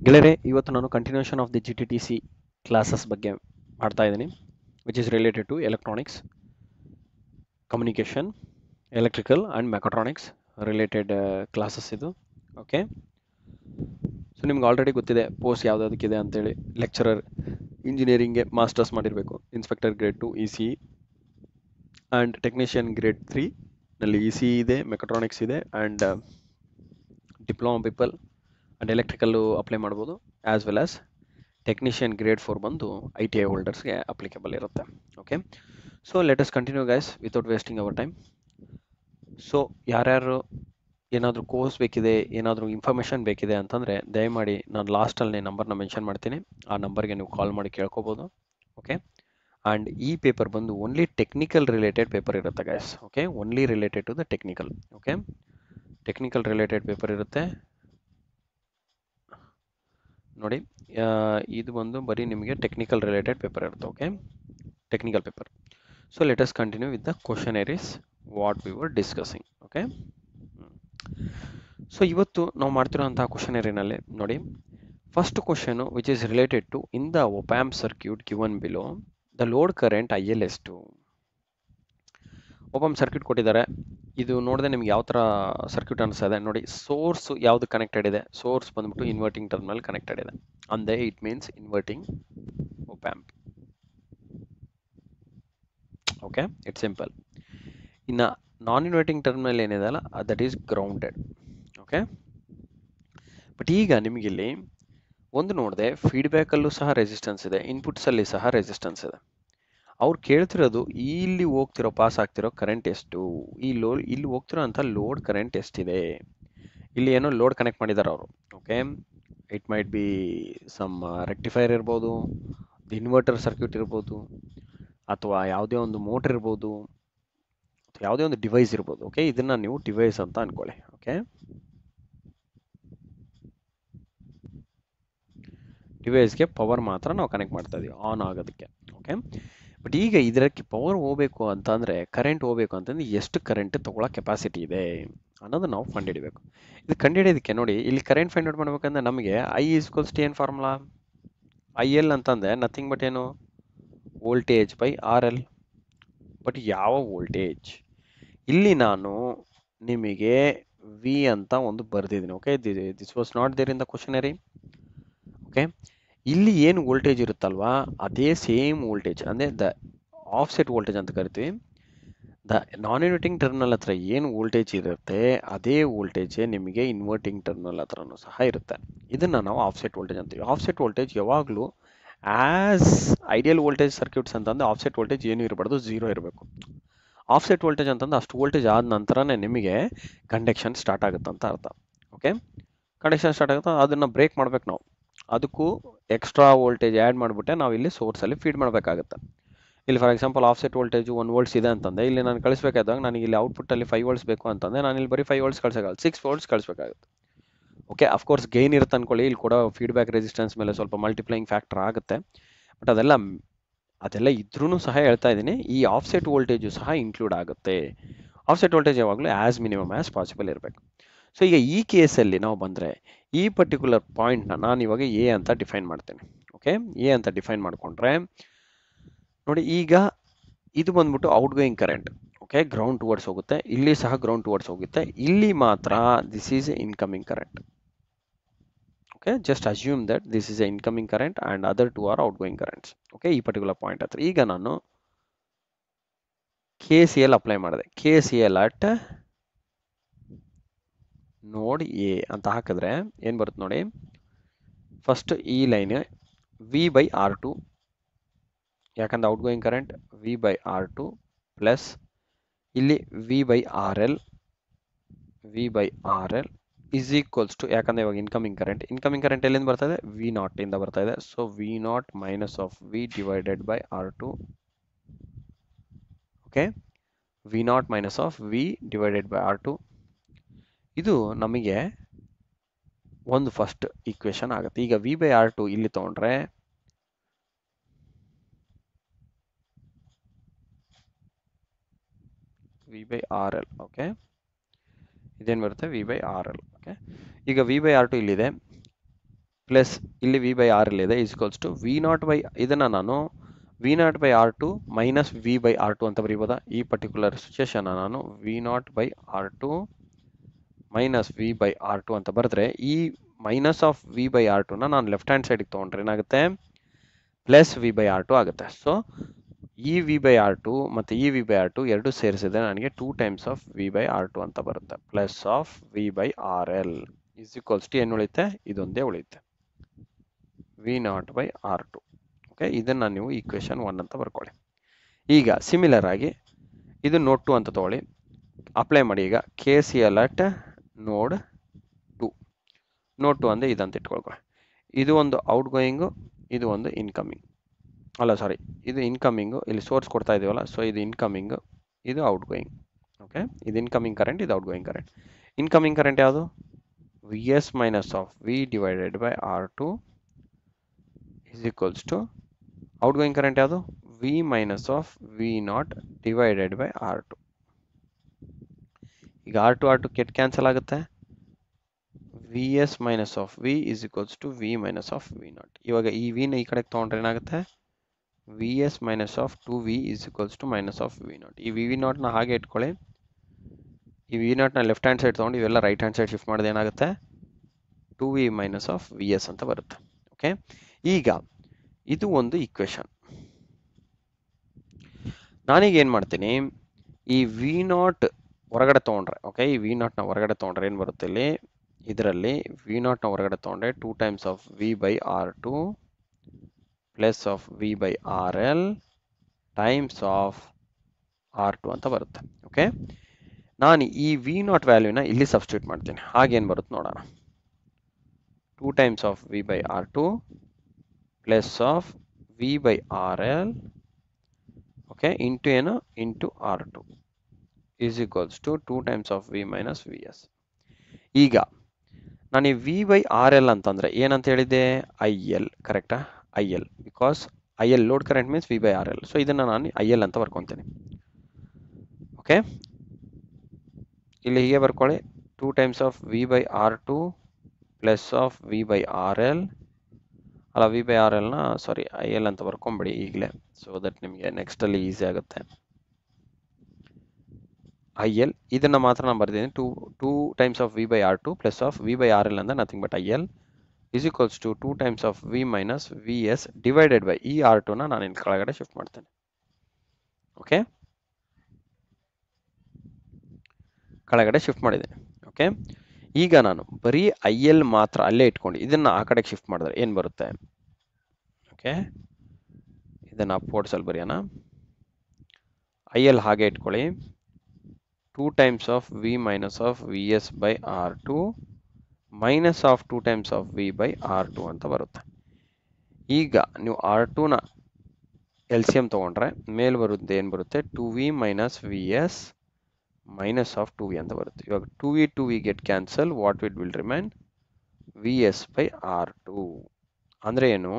ಗೆಳೆಯರೆ, ಇವತ್ತು ನಾನು continuation of the GTTC classes ಬಗ್ಗೆ ಮಾಡ್ತಾ ಇದ್ದೀನಿ, which is related to electronics, communication, electrical and mechatronics related classes ಇದು. ಓಕೆ, ಸೊ ನಿಮ್ಗೆ ಆಲ್ರೆಡಿ ಗೊತ್ತಿದೆ ಪೋಸ್ಟ್ ಯಾವುದಕ್ಕಿದೆ ಅಂತೇಳಿ. ಲೆಕ್ಚರರ್ ಇಂಜಿನಿಯರಿಂಗ್ಗೆ ಮಾಸ್ಟರ್ಸ್ ಮಾಡಿರಬೇಕು, inspector grade 2 ECE and technician grade 3 ನಲ್ಲಿ ECE ಇದೆ, ಮೆಕಾಟ್ರಾನಿಕ್ಸ್ ಇದೆ, and diploma people and electrical apply ಮಾಡ್ಬೋದು, as well as technician grade 4 ಬಂದು ITI ಹೋಲ್ಡರ್ಸ್ಗೆ ಅಪ್ಲಿಕೇಬಲ್ ಇರುತ್ತೆ. Okay, so let us continue guys without wasting our time. So ಯಾರ್ಯಾರು ಏನಾದರೂ course ಬೇಕಿದೆ, ಏನಾದರೂ ಇನ್ಫಾರ್ಮೇಷನ್ ಬೇಕಿದೆ ಅಂತಂದರೆ ದಯಮಾಡಿ ನಾನು ಲಾಸ್ಟಲ್ಲಿ ನಂಬರ್ನ ಮೆನ್ಷನ್ ಮಾಡ್ತೀನಿ, ಆ ನಂಬರ್ಗೆ ನೀವು ಕಾಲ್ ಮಾಡಿ ಕೇಳ್ಕೊಬೋದು. ಓಕೆ, ಆ್ಯಂಡ್ ಈ ಪೇಪರ್ ಬಂದು ಓನ್ಲಿ ಟೆಕ್ನಿಕಲ್ ರಿಲೇಟೆಡ್ ಪೇಪರ್ ಇರುತ್ತೆ guys. Okay, only related to the technical. Okay, technical related paper ಇರುತ್ತೆ ನೋಡಿ. ಇದು ಬಂದು ಬರೀ ನಿಮಗೆ ಟೆಕ್ನಿಕಲ್ ರಿಲೇಟೆಡ್ ಪೇಪರ್ ಇರುತ್ತೆ. Okay, technical paper. So let us continue with the questionnaires what we were discussing. Okay, so ಇವತ್ತು ನಾವು ಮಾಡ್ತಿರೋಂತಹ ಕ್ವಶನರಿನಲ್ಲಿ ನೋಡಿ, first question which is related to in the op amp circuit given below the load current IL ಎಷ್ಟು. ಒಪ್ಯಾಂಪ್ circuit ಕೊಟ್ಟಿದ್ದಾರೆ, ಇದು ನೋಡಿದ್ರೆ ನಿಮ್ಗೆ ಯಾವ ಥರ ಸರ್ಕ್ಯೂಟ್ ಅನಿಸ್ತದೆ ನೋಡಿ. ಸೋರ್ಸ್ ಯಾವುದು ಕನೆಕ್ಟೆಡ್ ಇದೆ, ಸೋರ್ಸ್ ಬಂದ್ಬಿಟ್ಟು ಇನ್ವರ್ಟಿಂಗ್ ಟರ್ಮಿನಲ್ ಕನೆಕ್ಟೆಡ್ ಇದೆ ಅಂದರೆ it means inverting ಒಪ್ಯಾಂಪ್. Okay, it's simple. ಇನ್ನು ನಾನ್ ಇನ್ವರ್ಟಿಂಗ್ ಟರ್ಮಿನಲ್ ಏನಿದೆ ಅಲ್ಲ, that is grounded. Okay, but ಈಗ ನಿಮಗಿಲ್ಲಿ ಒಂದು ನೋಡಿದೆ, ಫೀಡ್ಬ್ಯಾಕಲ್ಲೂ ಸಹ ರೆಸಿಸ್ಟೆನ್ಸ್ ಇದೆ, ಇನ್ಪುಟ್ಸಲ್ಲಿ ಸಹ ರೆಸಿಸ್ಟೆನ್ಸ್ ಇದೆ. ಅವ್ರು ಕೇಳ್ತಿರೋದು ಇಲ್ಲಿ ಹೋಗ್ತಿರೋ ಪಾಸ್ ಆಗ್ತಿರೋ ಕರೆಂಟ್ ಎಷ್ಟು, ಇಲ್ಲಿ ಹೋಗ್ತಿರೋ ಅಂಥ ಲೋಡ್ ಕರೆಂಟ್ ಎಷ್ಟಿದೆ. ಇಲ್ಲಿ ಏನೋ ಲೋಡ್ ಕನೆಕ್ಟ್ ಮಾಡಿದ್ದಾರೆ ಅವರು. Okay, it might be some rectifier ಇರ್ಬೋದು, ಇನ್ವರ್ಟರ್ ಸರ್ಕ್ಯೂಟ್ ಇರ್ಬೋದು, ಅಥವಾ ಯಾವುದೇ ಒಂದು ಮೋಟರ್ ಇರ್ಬೋದು, ಯಾವುದೇ ಒಂದು ಡಿವೈಸ್ ಇರ್ಬೋದು. ಓಕೆ, ಇದನ್ನ ನೀವು ಡಿವೈಸ್ ಅಂತ ಅನ್ಕೊಳ್ಳಿ. ಓಕೆ, ಡಿವೈಸ್ಗೆ ಪವರ್ ಮಾತ್ರ ನಾವು ಕನೆಕ್ಟ್ ಮಾಡ್ತಾ ಇದೀವಿ ಆನ್ ಆಗೋದಕ್ಕೆ. ಓಕೆ, ಬಟ್ ಈಗ ಇದಕ್ಕೆ ಪವರ್ ಹೋಗಬೇಕು ಅಂತಂದರೆ, ಕರೆಂಟ್ ಹೋಗಬೇಕು ಅಂತಂದರೆ ಎಷ್ಟು ಕರೆಂಟ್ ತಗೊಳ್ಳೋ ಕೆಪಾಸಿಟಿ ಇದೆ ಅನ್ನೋದು ನಾವು ಕಂಡುಹಿಡಬೇಕು. ಇದು ಕಂಡುಹಿಡಿಯೋದಕ್ಕೆ ನೋಡಿ, ಇಲ್ಲಿ ಕರೆಂಟ್ ಫೈಂಡ್ ಔಟ್ ಮಾಡ್ಬೇಕಂದ್ರೆ ನಮಗೆ I ಏನು ಫಾರ್ಮುಲಾ, IL ಅಂತಂದರೆ ನಥಿಂಗ್ ಬಟ್ ಏನು, ವೋಲ್ಟೇಜ್ ಬೈ RL. ಬಟ್ ಯಾವ ವೋಲ್ಟೇಜ್, ಇಲ್ಲಿ ನಾನು ನಿಮಗೆ V ಅಂತ ಒಂದು ಬರೆದಿದ್ದೀನಿ. Okay, this was not there in the questionary. Okay, ಇಲ್ಲಿ ಏನು ವೋಲ್ಟೇಜ್ ಇರುತ್ತಲ್ವಾ, ಅದೇ ಸೇಮ್ ವೋಲ್ಟೇಜ್ ಅಂದರೆ ದ ಆಫ್ಸೆಟ್ ವೋಲ್ಟೇಜ್ ಅಂತ ಕರಿತೀವಿ. ದ ನಾನ್ ಇನ್ವರ್ಟಿಂಗ್ ಟರ್ಮಿನಲ್ ಹತ್ರ ಏನು ವೋಲ್ಟೇಜ್ ಇರುತ್ತೆ, ಅದೇ ವೋಲ್ಟೇಜ್ ನಿಮಗೆ ಇನ್ವರ್ಟಿಂಗ್ ಟರ್ಮಿನಲ್ ಹತ್ರನೂ ಸಹ ಇರುತ್ತೆ. ಇದನ್ನು ನಾವು ಆಫ್ಸೆಟ್ ವೋಲ್ಟೇಜ್ ಅಂತೀವಿ. ಆಫ್ಸೆಟ್ ವೋಲ್ಟೇಜ್ ಯಾವಾಗಲೂ ಆ್ಯಸ್ ಐಡಿಯಲ್ ವೋಲ್ಟೇಜ್ ಸರ್ಕ್ಯೂಟ್ಸ್ ಅಂತಂದರೆ ಆಫ್ಸೆಟ್ ವೋಲ್ಟೇಜ್ ಏನು ಇರಬಾರ್ದು, 0 ಇರಬೇಕು. ಆಫ್ಸೆಟ್ ವೋಲ್ಟೇಜ್ ಅಂತಂದ್ರೆ ಅಷ್ಟು ವೋಲ್ಟೇಜ್ ಆದ ನಂತರನೇ ನಿಮಗೆ ಕಂಡಕ್ಷನ್ ಸ್ಟಾರ್ಟ್ ಆಗುತ್ತೆ ಅಂತ ಅರ್ಥ. ಓಕೆ, ಕಂಡಕ್ಷನ್ ಸ್ಟಾರ್ಟ್ ಆಗುತ್ತೆ, ಅದನ್ನು ಬ್ರೇಕ್ ಮಾಡ್ಬೇಕು ನಾವು. ಅದಕ್ಕೂ ಎಕ್ಸ್ಟ್ರಾ ವೋಲ್ಟೇಜ್ ಆ್ಯಡ್ ಮಾಡಿಬಿಟ್ಟೆ ನಾವು ಇಲ್ಲಿ ಸೋರ್ಸಲ್ಲಿ ಫೀಡ್ ಮಾಡಬೇಕಾಗುತ್ತೆ. ಇಲ್ಲಿ for example offset voltage 1 volts ಇದೆ ಅಂತಂದರೆ, ಇಲ್ಲಿ ನಾನು ಕಳಿಸ್ಬೇಕಾದಾಗ ನನಗೆ ಇಲ್ಲಿ ಔಟ್ಪುಟ್ಟಲ್ಲಿ 5 ವೋಲ್ಟ್ಸ್ ಬೇಕು ಅಂತಂದರೆ ನಾನು ಇಲ್ಲಿ ಬರೀ 5 ವೋಲ್ಟ್ಸ್ ಕಳಿಸೋಕ್ಕಾಗಲ್ಲ, 6 ವೋಲ್ಟ್ಸ್ ಕಳಿಸ್ಬೇಕಾಗುತ್ತೆ. ಓಕೆ, ಅಫ್ಕೋರ್ಸ್ ಗೈನ್ ಇರುತ್ತೆ ಅಂದ್ಕೊಳ್ಳಿ, ಇಲ್ಲಿ ಕೂಡ ಫೀಡ್ಬ್ಯಾಕ್ ರೆಸಿಸ್ಟೆನ್ಸ್ ಮೇಲೆ ಸ್ವಲ್ಪ ಮಲ್ಟಿಪ್ಲೈಯಿಂಗ್ ಫ್ಯಾಕ್ಟರ್ ಆಗುತ್ತೆ. ಬಟ್ ಅದೆಲ್ಲ ಇದ್ರೂ ಸಹ ಹೇಳ್ತಾ ಇದ್ದೀನಿ, ಈ ಆಫ್ಸೆಟ್ ವೋಲ್ಟೇಜು ಸಹ ಇನ್ಕ್ಲೂಡ್ ಆಗುತ್ತೆ. ಆಫ್ಸೆಟ್ ವೋಲ್ಟೇಜ್ ಯಾವಾಗಲೂ ಆ್ಯಸ್ ಮಿನಿಮಮ್ ಆ್ಯಸ್ ಪಾಸಿಬಲ್ ಇರಬೇಕು. ಸೊ ಈಗ ಈ ಕೇಸಲ್ಲಿ ನಾವು ಬಂದರೆ, ಈ ಪರ್ಟಿಕ್ಯುಲರ್ ಪಾಯಿಂಟ್ನ ನಾನು ಇವಾಗ ಎ ಅಂತ ಡಿಫೈನ್ ಮಾಡ್ತೇನೆ. ಓಕೆ, ಎ ಅಂತ ಡಿಫೈನ್ ಮಾಡಿಕೊಂಡ್ರೆ ನೋಡಿ, ಈಗ ಇದು ಬಂದ್ಬಿಟ್ಟು out going current. Okay, ground towards ಹೋಗುತ್ತೆ, ಇಲ್ಲಿ ಸಹ ಗ್ರೌಂಡ್ ಟುವರ್ಡ್ಸ್ ಹೋಗುತ್ತೆ, ಇಲ್ಲಿ ಮಾತ್ರ this is incoming current. Okay, just assume that this is a incoming current and other two are out going currents. Okay, ಈ ಪರ್ಟಿಕ್ಯುಲರ್ ಪಾಯಿಂಟ್ ಹತ್ರ ಈಗ ನಾನು KCL ಅಪ್ಲೈ ಮಾಡಿದೆ. KCL ಅಟ್ ನೋಡ್ ಎ ಅಂತ ಹಾಕಿದ್ರೆ ಏನು ಬರುತ್ತೆ ನೋಡಿ, ಫಸ್ಟ್ ಈ ಲೈನ್ V/R2, ಯಾಕಂದ್ರೆ out going current V/R2 plus ಇಲ್ಲಿ V/RL ಇಸ್ ಈಕ್ವಲ್ಸ್ ಟು, ಯಾಕಂದ್ರೆ ಇವಾಗ ಇನ್ಕಮಿಂಗ್ ಕರೆಂಟ್ ಎಲ್ಲಿಂದ ಬರ್ತಾ ಇದೆ, V0 ಇಂದ ಬರ್ತಾ ಇದೆ. So V0 minus of V divided by R2. Okay, V0 minus of V divided by R2. ಇದು ನಮಗೆ ಒಂದು ಫಸ್ಟ್ ಈಕ್ವೇಶನ್ ಆಗುತ್ತೆ. ಈಗ V/R2 ಇಲ್ಲಿ ತಗೊಂಡ್ರೆ V/RL. ಓಕೆ, ಇದೇನು ಬರುತ್ತೆ, V/RL. ಓಕೆ, ಈಗ V/R2 ಇಲ್ಲಿದೆ, ಪ್ಲಸ್ ಇಲ್ಲಿ ವಿ ಬೈ ಆರ್ ಇದೆ equals to V not by ಇದನ್ನು ನಾನು V not by R two minus V by R two ಅಂತ ಬರೀಬೋದಾ? ಈ ಪರ್ಟಿಕ್ಯುಲರ್ ಸಿಚುಯೇಷನ್ ನಾನು V not by R two minus V by R two ಅಂತ ಬರೆದ್ರೆ ಈ minus of V by R ಟುನ ನಾನು ಲೆಫ್ಟ್ ಹ್ಯಾಂಡ್ ಸೈಡಿಗೆ ತೊಗೊಂಡ್ರೆ ಏನಾಗುತ್ತೆ? Plus V by R two ಆಗುತ್ತೆ. ಸೊ ಈ ವಿ ಬೈ ಆರ್ ಟು ಮತ್ತು ಈ ವಿ ಬೈ ಆರ್ ಟು ಎರಡು ಸೇರಿಸಿದ್ರೆ ನನಗೆ 2 times of V by R two ಅಂತ ಬರುತ್ತೆ. Plus of V by R L is equals to ಏನು ಉಳಿಯುತ್ತೆ? ಇದೊಂದೇ ಉಳಿಯುತ್ತೆ, V not by R two. Okay, ಇದನ್ನು ನೀವು ಈಕ್ವೇಷನ್ 1 ಅಂತ ಬರ್ಕೊಳ್ಳಿ. ಈಗ ಸಿಮಿಲರ್ ಆಗಿ ಇದು ನೋಡ್ 2 ಅಂತ ತಗೊಳ್ಳಿ, ಅಪ್ಲೈ ಮಾಡಿ. ಈಗ ಕೆ ಸಿ ಎಲ್ ಅಟ್ ನೋಡ್ 2. ನೋಡ್ 2 ಅಂದರೆ ಇದಂತ ಇಟ್ಕೊಳ್ಕೊಳ್ಳಿ. ಇದು ಒಂದು ಔಟ್ ಗೋಯಿಂಗು, ಇದು ಒಂದು ಇನ್ಕಮಿಂಗ್. ಅಲ್ಲ ಸಾರಿ, ಇದು ಇನ್ಕಮಿಂಗು, ಇಲ್ಲಿ ಸೋರ್ಸ್ ಕೊಡ್ತಾ ಇದೀವಲ್ಲ, ಸೊ ಇದು ಇನ್ಕಮಿಂಗು, ಇದು ಔಟ್ ಗೋಯಿಂಗ್. ಓಕೆ, ಇದು ಇನ್ಕಮಿಂಗ್ ಕರೆಂಟ್, ಇದು out going current. Incoming current ಯಾವುದು? V S minus of V divided by R two is equals to out going current ಯಾವುದು? V minus of V not divided by R two. ಈಗ R two get cancel ಆಗುತ್ತೆ. V S minus of V is equals to V minus of V not. ಇವಾಗ ಈ ವಿನ ಈ ಕಡೆಗೆ ತೊಗೊಂಡ್ರೆ ಏನಾಗುತ್ತೆ? V S minus of 2v is equals to minus of V naught. ಈ ವಿ ನಾಟ್ನ ಹಾಗೆ ಇಟ್ಕೊಳ್ಳಿ. ಈ ವಿ ನಾಟ್ನ ಲೆಫ್ಟ್ ಹ್ಯಾಂಡ್ ಸೈಡ್ ತೊಗೊಂಡು ಇವೆಲ್ಲ ರೈಟ್ ಹ್ಯಾಂಡ್ ಸೈಡ್ ಶಿಫ್ಟ್ ಮಾಡಿದ್ರೆ ಏನಾಗುತ್ತೆ? 2v minus of V S ಅಂತ ಬರುತ್ತೆ. ಓಕೆ, ಈಗ ಇದು ಒಂದು ಈಕ್ವೇಶನ್. ನಾನೀಗ ಏನು ಮಾಡ್ತೀನಿ? ಈ ವಿ ನಾಟ್ ಹೊರಗಡೆ ತೊಗೊಂಡ್ರೆ, ಓಕೆ, ಈ ವಿ ನಾಟ್ನ ಹೊರಗಡೆ ತೊಗೊಂಡ್ರೆ ಏನು ಬರುತ್ತೆ? ಇಲ್ಲಿ ಇದರಲ್ಲಿ ವಿ ನಾಟ್ನ ಹೊರಗಡೆ ತೊಗೊಂಡ್ರೆ 2 times of V by R two plus of V by R L times of R two ಅಂತ ಬರುತ್ತೆ. ಓಕೆ, ನಾನು ಈ ವಿ ನಾಟ್ ವ್ಯಾಲ್ಯೂನ ಇಲ್ಲಿ ಸಬ್ಸ್ಟಿಟ್ಯೂಟ್ ಮಾಡ್ತೀನಿ. ಹಾಗೇನು ಬರುತ್ತೆ ನೋಡೋಣ. 2 times of V by R two plus of V by R L, okay, into ಏನು? Into R two is equals to 2 times of V minus V S. ಈಗ ನಾನು ಈ ವಿ ಬೈ ಆರ್ ಎಲ್ ಅಂತಂದರೆ ಏನಂತ ಹೇಳಿದ್ದೆ? ಐ ಎಲ್, ಕರೆಕ್ಟಾ? I L, because I L load current means V by R L. So ಇದನ್ನು ನಾನು I L ಅಂತ ಬರ್ಕೊತೀನಿ. ಓಕೆ, ಇಲ್ಲಿ ಹೀಗೆ ಬರ್ಕೊಳ್ಳಿ. 2 times of V by R two plus of V by R L, ಅಲ್ಲ ವಿ ಬೈ ಆರ್ ಎಲ್ನ sorry I L ಅಂತ ಬರ್ಕೊಂಬಿಡಿ ಈಗಲೇ, ಸೊ ದಟ್ ನಿಮಗೆ ನೆಕ್ಸ್ಟಲ್ಲಿ ಈಸಿ ಆಗುತ್ತೆ. ಐ ಎಲ್ ಇದನ್ನು ಮಾತ್ರ ನಾನು ಬರ್ತೀನಿ. 2 times of V by R two plus of V by R L ಅಂದರೆ nothing but I L is equals to 2 times of V minus V S divided by ಈ R ಟುನ ನಾನು ಇಲ್ಲಿ ಕೆಳಗಡೆ ಶಿಫ್ಟ್ ಮಾಡ್ತೇನೆ. ಓಕೆ, ಕೆಳಗಡೆ ಶಿಫ್ಟ್ ಮಾಡಿದ್ದೀನಿ. Okay, ಈಗ ನಾನು ಬರೀ ಐ ಎಲ್ ಮಾತ್ರ ಅಲ್ಲೇ ಇಟ್ಕೊಂಡು ಇದನ್ನು ಆ ಕಡೆಗೆ ಶಿಫ್ಟ್ ಮಾಡಿದ್ರೆ ಏನು ಬರುತ್ತೆ? ಓಕೆ, ಇದನ್ನು ಅಪ್ವರ್ಡ್ಸಲ್ಲಿ ಬರೆಯೋಣ. ಐ ಎಲ್ ಹಾಗೆ ಇಟ್ಕೊಳ್ಳಿ. 2 times of V minus of V S by R two minus of 2 times of V by R two ಅಂತ ಬರುತ್ತೆ. ಈಗ ನೀವು ಆರ್ ಟುನ ಎಲ್ ಸಿ ಎಮ್ ತೊಗೊಂಡ್ರೆ ಮೇಲೆ ಬರುತ್ತೆ ಏನು ಬರುತ್ತೆ? 2v minus V S minus of 2v ಅಂತ ಬರುತ್ತೆ. ಇವಾಗ 2v get cancel, what it will remain? V S by R two. ಅಂದರೆ ಏನು?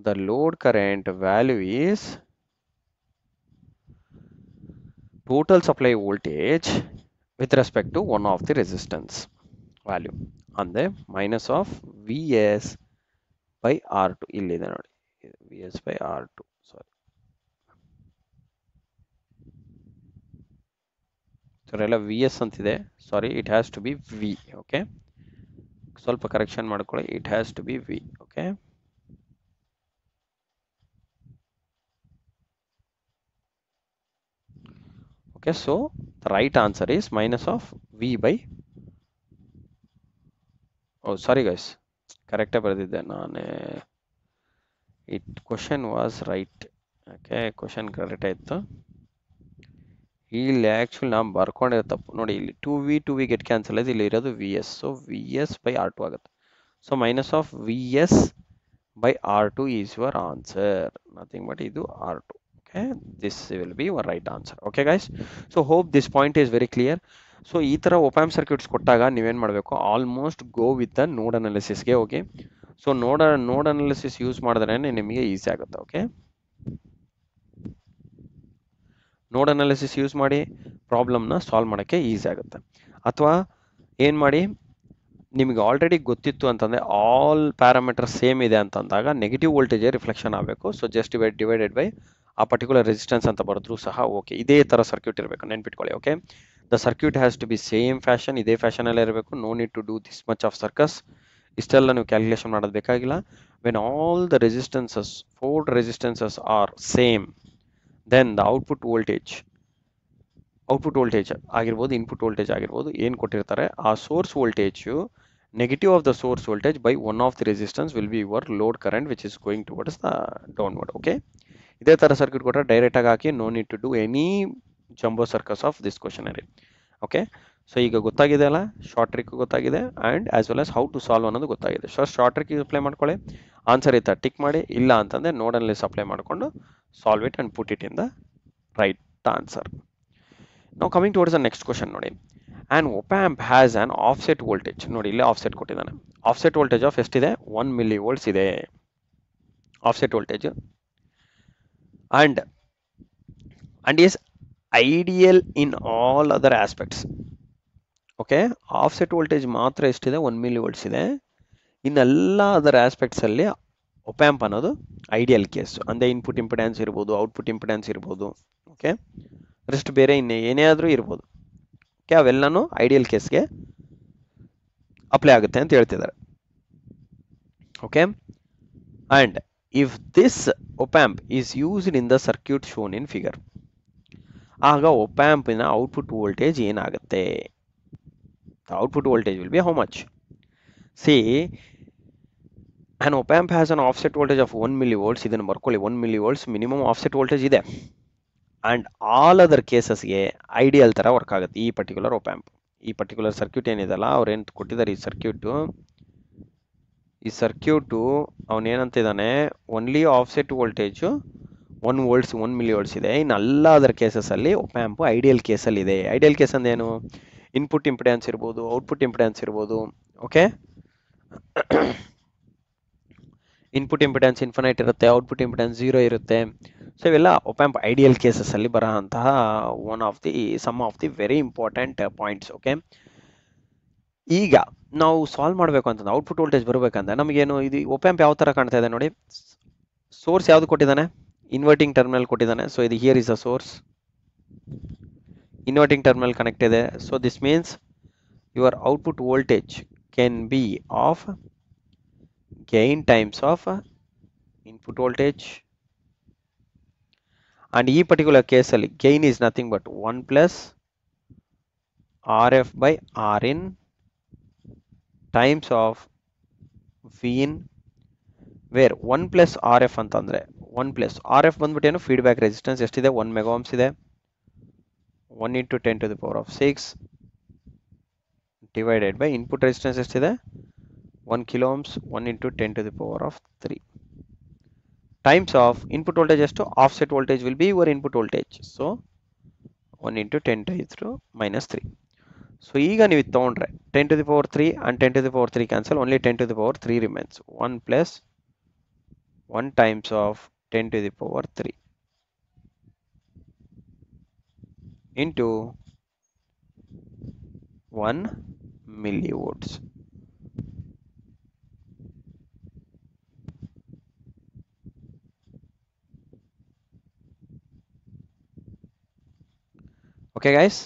The load current value is total supply voltage with respect to one of the resistance value, ಅಂದರೆ minus of V S by R two. ಇಲ್ಲಿದೆ ನೋಡಿ, V S by R two. Sorry, ಎಲ್ಲ V S ಅಂತಿದೆ. Sorry, it has to be V. Okay, ಸ್ವಲ್ಪ correction ಮಾಡ್ಕೊಳ್ಳಿ. It has to be V. Okay, okay, so the right answer is minus of V by, oh sorry guys, ಕರೆಕ್ಟೇ ಬರೆದಿದ್ದೆ ನಾನೇ. Question was right. Okay, question correct ಆಯಿತು. ಇಲ್ಲಿ actually ನಾವು ಬರ್ಕೊಂಡಿರೋ ತಪ್ಪು ನೋಡಿ. ಇಲ್ಲಿ 2v ಗೆಟ್ ಕ್ಯಾನ್ಸಲ್ ಆಯ್ತು, ಇಲ್ಲಿ ಇರೋದು V S. So V S by R two ಆಗುತ್ತೆ. So minus of V S by R two is your answer, nothing but ಇದು R two. Okay, this will be your right answer. Okay guys, so hope this point is very clear. So ಈ ಥರ ಒಪ್ಯಾಂಪ್ circuits ಕೊಟ್ಟಾಗ ನೀವೇನು ಮಾಡಬೇಕು? Almost go with the ನೋಡ್ ಅನಾಲಿಸಿಸ್ಗೆ ಹೋಗಿ. So ನೋಡ್ analysis use ಮಾಡಿದ್ರೆ ನಿಮಗೆ ಈಸಿ ಆಗುತ್ತೆ. ಓಕೆ, ನೋಡ್ ಅನಾಲಿಸಿಸ್ ಯೂಸ್ ಮಾಡಿ ಪ್ರಾಬ್ಲಮ್ನ ಸಾಲ್ವ್ ಮಾಡೋಕ್ಕೆ ಈಸಿ ಆಗುತ್ತೆ. ಅಥವಾ ಏನು ಮಾಡಿ, ನಿಮಗೆ ಆಲ್ರೆಡಿ ಗೊತ್ತಿತ್ತು ಅಂತಂದರೆ ಆಲ್ ಪ್ಯಾರಾಮೀಟರ್ ಸೇಮ್ ಇದೆ ಅಂತಂದಾಗ ನೆಗೆಟಿವ್ ವೋಲ್ಟೇಜೇ ರಿಫ್ಲೆಕ್ಷನ್ ಆಗಬೇಕು. ಸೊ ಜಸ್ಟ್ ಡಿವೈಡೆಡ್ ಬೈ ಆ ಪರ್ಟಿಕ್ಯುಲರ್ ರೆಸಿಸ್ಟೆನ್ಸ್ ಅಂತ ಬರೆದ್ರು ಸಹ ಓಕೆ. ಇದೇ ಥರ ಸರ್ಕ್ಯೂಟ್ ಇರಬೇಕು, ನೆನ್ಪಿಟ್ಕೊಳ್ಳಿ. Okay, the circuit has to be same fashion, ಇದೇ ಫ್ಯಾಷನಲ್ಲೇ ಇರಬೇಕು. No need to do this much of circus. ಇಷ್ಟೆಲ್ಲ ನೀವು ಕ್ಯಾಲ್ಕುಲೇಷನ್ ಮಾಡೋದು ಬೇಕಾಗಿಲ್ಲ. When all the resistances 4 resistances are same, then the output voltage ಆಗಿರ್ಬೋದು, ಇನ್ಪುಟ್ ವೋಲ್ಟೇಜ್ ಆಗಿರ್ಬೋದು, ಏನು ಕೊಟ್ಟಿರ್ತಾರೆ ಆ source voltage negative of the source voltage by one of the resistance will be your load current which is going towards the downward. Okay, ಇದೇ ಥರ circuit ಕೊಟ್ಟರೆ ಡೈರೆಕ್ಟಾಗಿ ಹಾಕಿ, no need to do any jumbo circus of this questionary. Okay, so ಈಗ ಗೊತ್ತಾಗಿದೆ ಅಲ್ಲ, short trick ಗೊತ್ತಾಗಿದೆ and as well as how to solve ಅನ್ನೋದು ಗೊತ್ತಾಗಿದೆ. ಸೊ ಶಾರ್ಟ್ ಟ್ರಿಕ್ ಅಪ್ಲೈ ಮಾಡ್ಕೊಳ್ಳಿ, ಆನ್ಸರ್ ಇತ್ತ ಟಿಕ್ ಮಾಡಿ, ಇಲ್ಲ ಅಂತಂದರೆ ನೋಡ್ ಅನಾಲಿಸಿಸ್ ಅಪ್ಲೈ ಮಾಡಿಕೊಂಡು solve it and put it in the right answer. ನಾವು coming towards the next question ನೋಡಿ. An op amp has an offset voltage. ನೋಡಿ ಇಲ್ಲೇ ಆಫ್ಸೆಟ್ ಕೊಟ್ಟಿದ್ದಾನೆ. ಆಫ್ಸೆಟ್ ವೋಲ್ಟೇಜ್ ಆಫ್ ಎಷ್ಟಿದೆ? 1 ಮಿಲಿ ವೋಲ್ಟ್ಸ್ ಇದೆ offset voltage. and is ideal in all other aspects. Okay, offset voltage ಮಾತ್ರ ಎಷ್ಟಿದೆ? 1 milli volts ಇದೆ. ಇನ್ನೆಲ್ಲ ಅದರ್ ಆಸ್ಪೆಕ್ಟ್ಸ್ ಅಲ್ಲಿ ಒಪ್ ಆ್ಯಂಪ್ ಅನ್ನೋದು ಐಡಿಯಲ್ ಕೇಸ್. ಅಂದರೆ ಇನ್ಪುಟ್ ಇಂಪಿಡೆನ್ಸ್ ಇರ್ಬೋದು, ಔಟ್ಪುಟ್ ಇಂಪಿಡೆನ್ಸ್ ಇರ್ಬೋದು, ಓಕೆ, ರೆಸ್ಟ್ ಬೇರೆ ಇನ್ನೇ ಏನೇ ಆದರೂ ಇರ್ಬೋದು. ಓಕೆ, ಅವೆಲ್ಲನೂ ಐಡಿಯಲ್ ಕೇಸ್ಗೆ ಅಪ್ಲೈ ಆಗುತ್ತೆ ಅಂತ ಹೇಳ್ತಿದ್ದಾರೆ. Okay, and if this op amp is used in the circuit shown in figure, ಆಗ ಒಪ್ ಆ್ಯಂಪಿನ ಔಟ್ಪುಟ್ ವೋಲ್ಟೇಜ್ ಏನಾಗುತ್ತೆ? The output voltage will be how much? See, an op amp has an offset voltage of 1 millivolts. ಇದನ್ನು ಬರ್ಕೊಳ್ಳಿ, 1 millivolts minimum offset voltage ಇದೆ. And all other ಕೇಸಸ್ಗೆ ideal ಥರ work ಆಗುತ್ತೆ ಈ particular op amp. ಈ particular circuit ಏನಿದೆಲ್ಲ, ಅವ್ರು ಏನು ಕೊಟ್ಟಿದ್ದಾರೆ ಈ ಸರ್ಕ್ಯೂಟು ಅವನೇನಂತಿದ್ದಾನೆ, only offset voltage 1 volts 1 millivolts ಇದೆ. ಇನ್ನು ಎಲ್ಲ ಅದರ್ ಕೇಸಸಲ್ಲಿ ಒಪ್ ಆ್ಯಂಪು ಐಡಿಯಲ್ ಕೇಸಲ್ಲಿ ಇದೆ. ಐಡಿಯಲ್ ಕೇಸ್ ಅಂದೇನು? ಇನ್ಪುಟ್ ಇಂಪಿಡೆನ್ಸ್ ಇರ್ಬೋದು, ಔಟ್ಪುಟ್ ಇಂಪಿಡೆನ್ಸ್ ಇರ್ಬೋದು. ಓಕೆ, ಇನ್ಪುಟ್ ಇಂಪಿಡೆನ್ಸ್ ಇನ್ಫಿನೈಟ್ ಇರುತ್ತೆ, ಔಟ್ಪುಟ್ ಇಂಪಿಡೆನ್ಸ್ 0 ಇರುತ್ತೆ. ಸೊ ಇವೆಲ್ಲ ಒಪ್ ಆ್ಯಂಪ್ ಐಡಿಯಲ್ ಕೇಸಸ್ಸಲ್ಲಿ ಬರೋಂತಹ some of the very important points. Okay, ಈಗ ನಾವು ಸಾಲ್ವ್ ಮಾಡಬೇಕು ಅಂತಂದ್ರೆ ಔಟ್ಪುಟ್ ವೋಲ್ಟೇಜ್ ಬರಬೇಕಂದ್ರೆ ನಮಗೇನು, ಇದು ಒಪ್ ಆ್ಯಂಪ್ ಯಾವ ಥರ ಕಾಣ್ತಾ ಇದೆ ನೋಡಿ. ಸೋರ್ಸ್ ಯಾವುದು ಕೊಟ್ಟಿದ್ದಾನೆ? ಇನ್ವರ್ಟಿಂಗ್ ಟರ್ಮಿನಲ್ ಕೊಟ್ಟಿದ್ದಾನೆ. ಸೊ ಇದು here is a source, inverting terminal connected there. So this means your output voltage can be of gain times of input voltage, and in particular case gain is nothing but 1 plus RF by Rin times of Vin, where 1 plus RF ಅಂತಂದ್ರೆ 1 plus RF ಬಂದ್ಬಿಟ್ಟು ಏನು, feedback resistance ಎಷ್ಟಿದೆ? 1 mega Ohm's ಇದೆ. 1 into 10 to the power of 6 divided by input resistance ಎಷ್ಟಿದೆ? 1 kilo ohms. 1 into 10 to the power of 3 times of input voltage ಎಷ್ಟು? Offset voltage will be your input voltage. So 1 into 10 to the minus 3. So ಈಗ ನೀವು ತಗೊಂಡ್ರೆ 10 to the power 3 and 10 to the power 3 cancel, only 10 to the power 3 remains. 1 plus 1 times of 10 to the power 3 into 1 millivolts. Okay guys,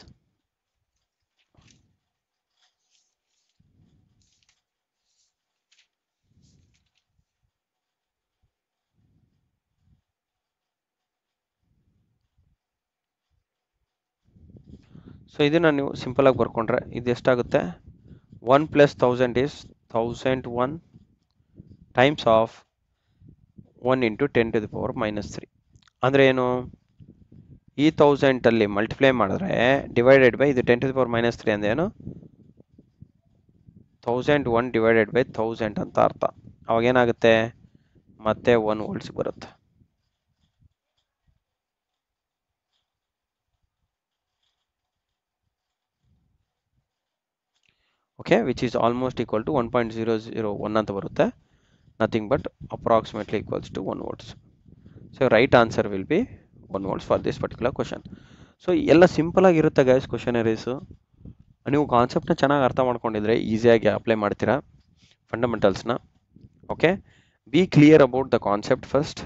so ಇದನ್ನು ನೀವು simple ಆಗಿ ಬರ್ಕೊಂಡ್ರೆ ಇದು ಎಷ್ಟಾಗುತ್ತೆ? 1 plus 1000 is 1001 times of 1 into 10 to the power minus 3. ಅಂದರೆ ಏನು? ಈ 1000 ಅಲ್ಲಿ multiply ಮಾಡಿದ್ರೆ ಡಿವೈಡೆಡ್ ಬೈ ಇದು 10 to the power minus 3 ಅಂದ್ರೆ ಏನು? 1001 divided by 1000 ಅಂತ ಅರ್ಥ. ಅವಾಗ ಏನಾಗುತ್ತೆ? ಮತ್ತೆ 1 ವೋಲ್ಟ್ಸ್ ಬರುತ್ತೆ. Okay, which is almost equal to 1.001 ಅಂತ ಬರುತ್ತೆ. Nothing but approximately equals to 1 volts. So right answer will be 1 volts for this particular question. So ಎಲ್ಲ ಸಿಂಪಲ್ ಆಗಿರುತ್ತೆ ಗೈಸ್ ಕ್ವಶನರೀಸು. ನೀವು ಕಾನ್ಸೆಪ್ಟ್ನ ಚೆನ್ನಾಗಿ ಅರ್ಥ ಮಾಡ್ಕೊಂಡಿದ್ರೆ ಈಸಿಯಾಗಿ ಅಪ್ಲೈ ಮಾಡ್ತೀರಾ ಫಂಡಮೆಂಟಲ್ಸ್ನ. Okay, be clear about the concept first.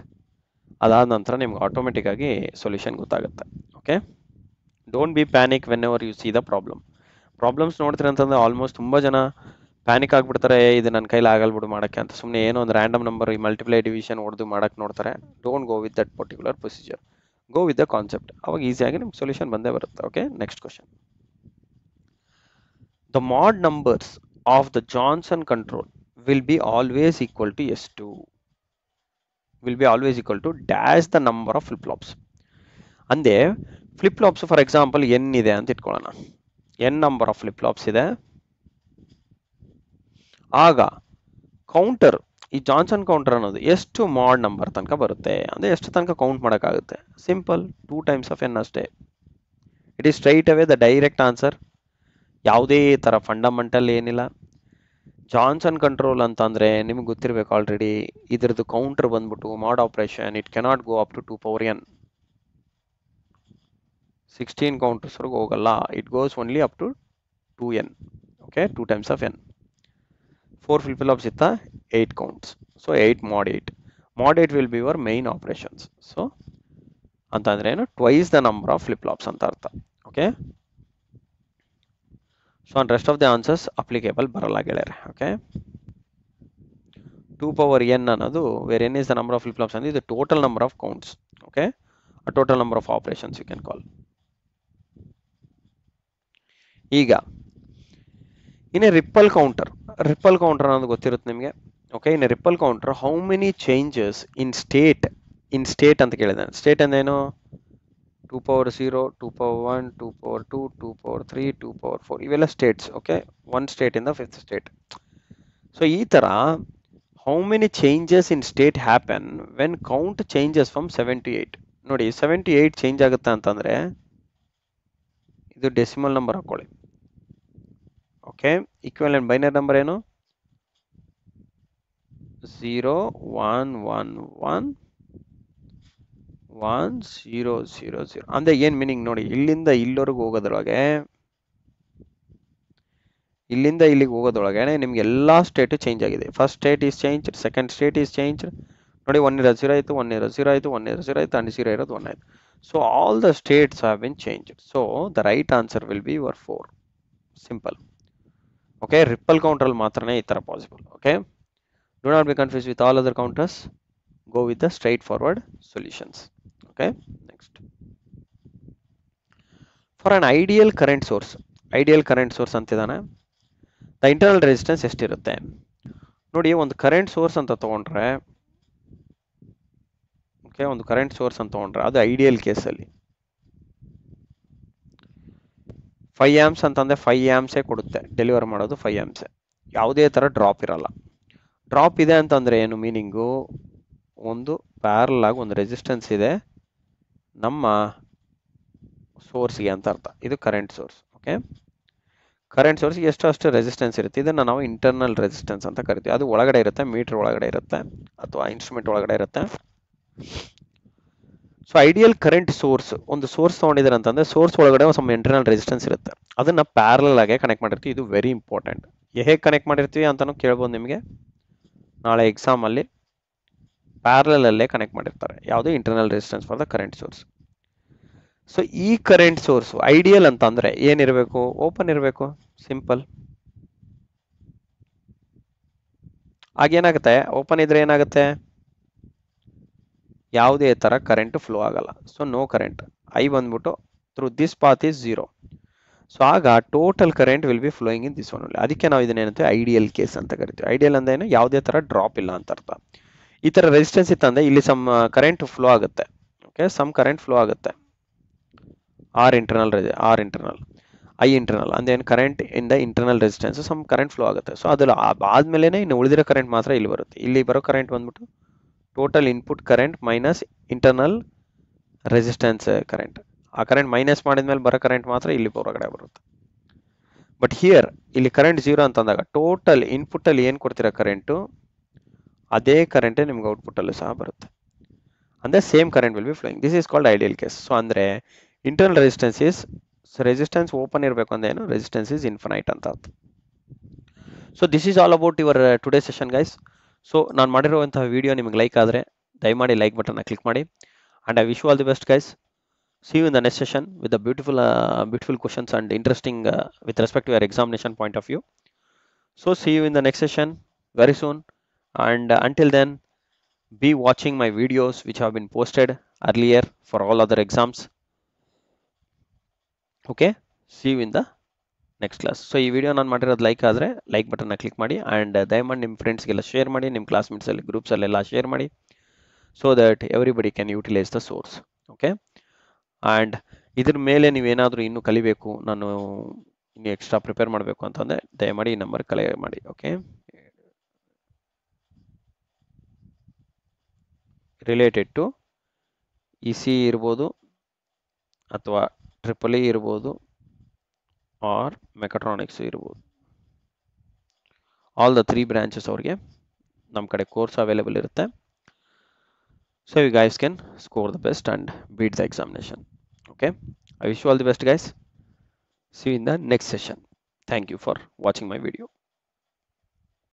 ಅದಾದ ನಂತರ ನಿಮ್ಗೆ ಆಟೋಮೆಟಿಕ್ ಆಗಿ ಸೊಲ್ಯೂಷನ್ ಗೊತ್ತಾಗುತ್ತೆ. Okay, don't be panic whenever you see the problems ನೋಡ್ತೀರ ಅಂತಂದ್ರೆ ಆಲ್ಮೋಸ್ಟ್ ತುಂಬ ಜನ ಪ್ಯಾನಿಕ್ ಆಗಿಬಿಡ್ತಾರೆ, ಇದು ನನ್ನ ಕೈಲಿ ಆಗಲ್ಬಿಡು ಮಾಡೋಕ್ಕೆ ಅಂತ. ಸುಮ್ಮನೆ ಏನೋ ಒಂದು ರ್ಯಾಂಡಮ್ ನಂಬರ್ ಈ ಮಲ್ಟಿಪ್ಲೈ ಡಿವಿಷನ್ ಹೊಡೆದು ಮಾಡೋಕ್ಕೆ ನೋಡ್ತಾರೆ. Don't go with that particular procedure, go with the concept. ಅವಾಗ ಈಸಿಯಾಗಿ ನಿಮ್ಗೆ ಸೊಲ್ಯೂಷನ್ ಬಂದೇ ಬರುತ್ತೆ. Okay, next question. The mod numbers of the Johnson control will be always equal to S2. Will be always equal to dash the number of flip-flops. ಅಂದೆ flip-flops for example n ಇದೆ ಅಂತ ಇಟ್ಕೊಳ್ಳೋಣ. n number of flip-flops ಇದೆ. ಆಗ counter, ಈ Johnson counter ಅನ್ನೋದು ಎಷ್ಟು ಮಾಡ್ ನಂಬರ್ ತನಕ ಬರುತ್ತೆ ಅಂದರೆ ಎಷ್ಟು ತನಕ ಕೌಂಟ್ ಮಾಡೋಕ್ಕಾಗುತ್ತೆ? ಸಿಂಪಲ್, 2 times of n ಅಷ್ಟೇ. It is straight away the direct answer. ಯಾವುದೇ ಥರ ಫಂಡಮೆಂಟಲ್ ಏನಿಲ್ಲ. ಜಾನ್ಸನ್ ಕಂಟ್ರೋಲ್ ಅಂತಂದರೆ ನಿಮ್ಗೆ ಗೊತ್ತಿರಬೇಕು ಆಲ್ರೆಡಿ, ಇದ್ರದ್ದು ಕೌಂಟರ್ ಬಂದ್ಬಿಟ್ಟು mod operation, it cannot go up to 2 power n. 16 ಕೌಂಟರ್ಸ್ವರೆಗೂ ಹೋಗಲ್ಲ, it goes only up to 2n. Okay, 2 times of n. 4 flip-flops ಇತ್ತ 8 counts. So 8 mod 8. Mod 8 will be your main operations. So ಅಂತಂದ್ರೆ ಏನು, twice the number of flip flops ಅಂತ ಅರ್ಥ. Okay, so on rest of the answers applicable ಬರಲ್ಲ ಗೆಳೆಯರೆ. Okay, 2 power n ಅನ್ನೋದು where n is the number of flip-flops ಅಂದ್ರೆ ಇದು total number of counts. Okay, a total number of operations you can call. ಈಗ in a ripple counter ಅನ್ನೋದು ಗೊತ್ತಿರುತ್ತೆ ನಿಮಗೆ. Okay, in a ripple counter how many changes in state ಅಂತ ಕೇಳಿದೆ. State ಅಂದೇನು? 2 power 0, 2 power 1, 2 power 2, 2 power 3, 2 power 4 ಇವೆಲ್ಲ States. Okay, 1 state ಇಂದ 5th state. So ಈ ಥರ how many changes in state happen when count changes from 7 to 8. ನೋಡಿ 7 to 8 change ಆಗುತ್ತೆ ಅಂತಂದರೆ ಇದು ಡೆಸಿಮಲ್ ನಂಬರ್ ಹಾಕೊಳ್ಳಿ. ಓಕೆ, ಈಕ್ವಲೆಂಟ್ ಬೈನರಿ ನಂಬರ್ ಏನು? 0 1 1 1 1 0 0 0 ಅಂದ್ರೆ ಏನ್ ಮೀನಿಂಗ್ ನೋಡಿ, ಇಲ್ಲಿಂದ ಇಲ್ಲಿವರೆಗೂ ಹೋಗೋದ್ರೊಳಗೆ, ಇಲ್ಲಿಂದ ಇಲ್ಲಿಗೆ ಹೋಗೋದ್ರೊಳಗೆ ನಿಮ್ಗೆ ಎಲ್ಲಾ ಸ್ಟೇಟ್ ಚೇಂಜ್ ಆಗಿದೆ. First state is change, second state is change. ನೋಡಿ 1 ಇರೋದು 0 ಆಯಿತು, 1 ಇರೋದು 0 ಆಯಿತು, 1 ಇರೋದು 0 ಆಯಿತು, ಅಂಡ್ 0 ಇರೋದು 1 ಆಯಿತು. So all the states have been change. So the right answer will be your 4. Simple. Okay, ripple ಕೌಂಟ್ರಲ್ಲಿ ಮಾತ್ರನೇ ಈ ಥರ possible. Okay, do not be confused with all other counters. Go with the straightforward solutions. Okay, next. For an ideal current source ಅಂತಿದಾನೆ, the internal resistance ಎಷ್ಟಿರುತ್ತೆ ನೋಡಿ. ಒಂದು current source ಅಂತ ತಗೊಂಡ್ರೆ, okay, ಒಂದು ಕರೆಂಟ್ ಸೋರ್ಸ್ ಅಂತ ತಗೊಂಡ್ರೆ ಅದು ಐಡಿಯಲ್ ಕೇಸಲ್ಲಿ 5 amps ಅಂತಂದ್ರೆ 5 amps ಕೊಡುತ್ತೆ, ಡೆಲಿವರ್ ಮಾಡೋದು 5 amps, ಯಾವುದೇ ಥರ ಡ್ರಾಪ್ ಇರಲ್ಲ. ಡ್ರಾಪ್ ಇದೆ ಅಂತಂದ್ರೆ ಏನು ಮೀನಿಂಗು, ಒಂದು ಪ್ಯಾರಲ್ ಆಗಿ ಒಂದು ರೆಸಿಸ್ಟೆನ್ಸ್ ಇದೆ ನಮ್ಮ ಸೋರ್ಸ್ಗೆ ಅಂತ ಅರ್ಥ. ಇದು ಕರೆಂಟ್ ಸೋರ್ಸ್. ಓಕೆ, ಕರೆಂಟ್ ಸೋರ್ಸ್ಗೆ ಅಷ್ಟು ರೆಸಿಸ್ಟೆನ್ಸ್ ಇರುತ್ತೆ. ಇದನ್ನು ನಾವು ಇಂಟರ್ನಲ್ ರೆಸಿಸ್ಟೆನ್ಸ್ ಅಂತ ಕರಿತೀವಿ. ಅದು ಒಳಗಡೆ ಇರುತ್ತೆ, ಮೀಟರ್ ಒಳಗಡೆ ಇರುತ್ತೆ ಅಥವಾ ಇನ್ಸ್ಟ್ರೂಮೆಂಟ್ ಒಳಗಡೆ ಇರುತ್ತೆ. ಸೊ ಐಡಿಯಲ್ ಕರೆಂಟ್ ಸೋರ್ಸ್, ಒಂದು ಸೋರ್ಸ್ ತೊಗೊಂಡಿದ್ದಾರೆ ಅಂತಂದ್ರೆ ಸೋರ್ಸ್ ಒಳಗಡೆ ಒಂದು ಇಂಟರ್ನಲ್ ರೆಸಿಸ್ಟೆನ್ಸ್ ಇರುತ್ತೆ, ಅದನ್ನ ಪ್ಯಾರಲ್ ಆಗಿ ಕನೆಕ್ಟ್ ಮಾಡಿರ್ತೀವಿ. ಇದು ವೆರಿ ಇಂಪಾರ್ಟೆಂಟ್. ಹೇಗೆ ಕನೆಕ್ಟ್ ಮಾಡಿರ್ತೀವಿ ಅಂತಾನು ಕೇಳ್ಬೋದು ನಿಮಗೆ ನಾಳೆ ಎಕ್ಸಾಮ್ ಅಲ್ಲಿ. ಪ್ಯಾರಲಲ್ ಅಲ್ಲೇ ಕನೆಕ್ಟ್ ಮಾಡಿರ್ತಾರೆ, ಯಾವುದು internal resistance for the current source. So ಈ ಕರೆಂಟ್ ಸೋರ್ಸ್ ಐಡಿಯಲ್ ಅಂತ ಅಂದ್ರೆ ಏನಿರಬೇಕು? ಓಪನ್ ಇರಬೇಕು. ಸಿಂಪಲ್. ಆಗೇನಾಗುತ್ತೆ, ಓಪನ್ ಇದ್ರೆ ಏನಾಗುತ್ತೆ, ಯಾವುದೇ ತರ ಕರೆಂಟ್ ಫ್ಲೋ ಆಗಲ್ಲ. So no current. ಐ ಬಂದ್ಬಿಟ್ಟು through this path is 0. So ಆಗ total current will be flowing in this one only. ಅದಕ್ಕೆ ನಾವು ಇದನ್ನೇನಂತೀವಿ ಐಡಿಯಲ್ ಕೇಸ್ ಅಂತ ಕರಿತೀವಿ. ಐಡಿಯಲ್ ಅಂದ್ರೆ ಏನು, ಯಾವುದೇ ತರ ಡ್ರಾಪ್ ಇಲ್ಲ ಅಂತ ಅರ್ಥ. ಈ ತರ ರೆಸಿಸ್ಟೆನ್ಸ್ ಇತ್ತಂದ್ರೆ ಇಲ್ಲಿ ಸಮ್ ಕರೆಂಟ್ ಫ್ಲೋ ಆಗುತ್ತೆ. ಓಕೆ, ಸಮ್ ಕರೆಂಟ್ ಫ್ಲೋ ಆಗುತ್ತೆ. ಆರ್ ಇಂಟರ್ನಲ್ ಐ ಇಂಟರ್ನಲ್ ಅಂದ್ರೆ ಏನು, current in the internal resistance some current flow ಆಗುತ್ತೆ. ಸೊ ಅದ್ರ ಆದ್ಮೇಲೆ ಇನ್ನು ಉಳಿದಿರೋ ಕರೆಂಟ್ ಮಾತ್ರ ಇಲ್ಲಿ ಬರುತ್ತೆ. ಇಲ್ಲಿ ಬರೋ ಕರೆಂಟ್ ಬಂದ್ಬಿಟ್ಟು total input current minus internal resistance current. ಆ ಕರೆಂಟ್ ಮೈನಸ್ ಮಾಡಿದ್ಮೇಲೆ ಬರೋ ಕರೆಂಟ್ ಮಾತ್ರ ಇಲ್ಲಿ ಹೊರಗಡೆ ಬರುತ್ತೆ. ಬಟ್ ಹಿಯರ್ ಇಲ್ಲಿ ಕರೆಂಟ್ 0 ಅಂತಂದಾಗ ಟೋಟಲ್ ಇನ್ಪುಟ್ ಅಲ್ಲಿ ಏನು ಕೊಡ್ತಿರೋ ಕರೆಂಟು ಅದೇ ಕರೆಂಟೇ ನಿಮ್ಗೆ ಔಟ್ಪುಟ್ ಅಲ್ಲೂ ಸಹ ಬರುತ್ತೆ. ಅಂದ್ರೆ same current will be flowing. This is called ideal case. So ಅಂದ್ರೆ internal resistance is so resistance open ಇರಬೇಕು ಅಂದ್ರೆ ಏನು, ರೆಸಿಸ್ಟೆನ್ಸ್ ಇಸ್ ಇನ್ಫಿನೈಟ್ ಅಂತ ಅರ್ಥ. So this is all about your today session guys. So ನಾನು ಮಾಡಿರುವಂತಹ ವಿಡಿಯೋ ನಿಮಗೆ like ಆದರೆ ದಯಮಾಡಿ ಲೈಕ್ ಬಟನ್ನ ಕ್ಲಿಕ್ ಮಾಡಿ. And I wish you all the best guys. See you in the next session with the beautiful questions and interesting with respect to your examination point of view. So see you in the next session very soon. And until then, be watching my videos which have been posted earlier for all other exams. Okay, see you in the next class. So ಈ video ನಾನು ಮಾಡಿರೋದು like ಆದರೆ like ಬಟನ್ನ click ಮಾಡಿ. And ದಯಮಾಡಿ ನಿಮ್ಮ ಫ್ರೆಂಡ್ಸ್ಗೆಲ್ಲ share ಮಾಡಿ, ನಿಮ್ಮ ಕ್ಲಾಸ್ಮೇಟ್ಸಲ್ಲಿ ಗ್ರೂಪ್ಸಲ್ಲೆಲ್ಲ ಶೇರ್ ಮಾಡಿ, so that everybody can utilise the source. Okay, and ಇದ್ರ ಮೇಲೆ ನೀವೇನಾದರೂ ಇನ್ನೂ ಕಲಿಬೇಕು, ನಾನು ಇನ್ನು ಎಕ್ಸ್ಟ್ರಾ ಪ್ರಿಪೇರ್ ಮಾಡಬೇಕು ಅಂತಂದರೆ ದಯಮಾಡಿ ಈ ನಂಬರ್ ಕಲೆ ಮಾಡಿ. Okay, related to E C ಇರ್ಬೋದು ಅಥವಾ ಟ್ರಿಪಲ್ ಇ ಇರ್ಬೋದು ಆರ್ ಮೆಕಾಟ್ರಾನಿಕ್ಸ್ ಇರ್ಬೋದು. ಆಲ್ ದ 3 ಬ್ರಾಂಚಸ್ ಅವ್ರಿಗೆ ನಮ್ಮ ಕಡೆ ಕೋರ್ಸ್ ಅವೈಲೇಬಲ್ ಇರುತ್ತೆ. So you guys can score the best and beat the examination. Okay, I wish you all the best guys. See you in the next session. Thank you for watching my video.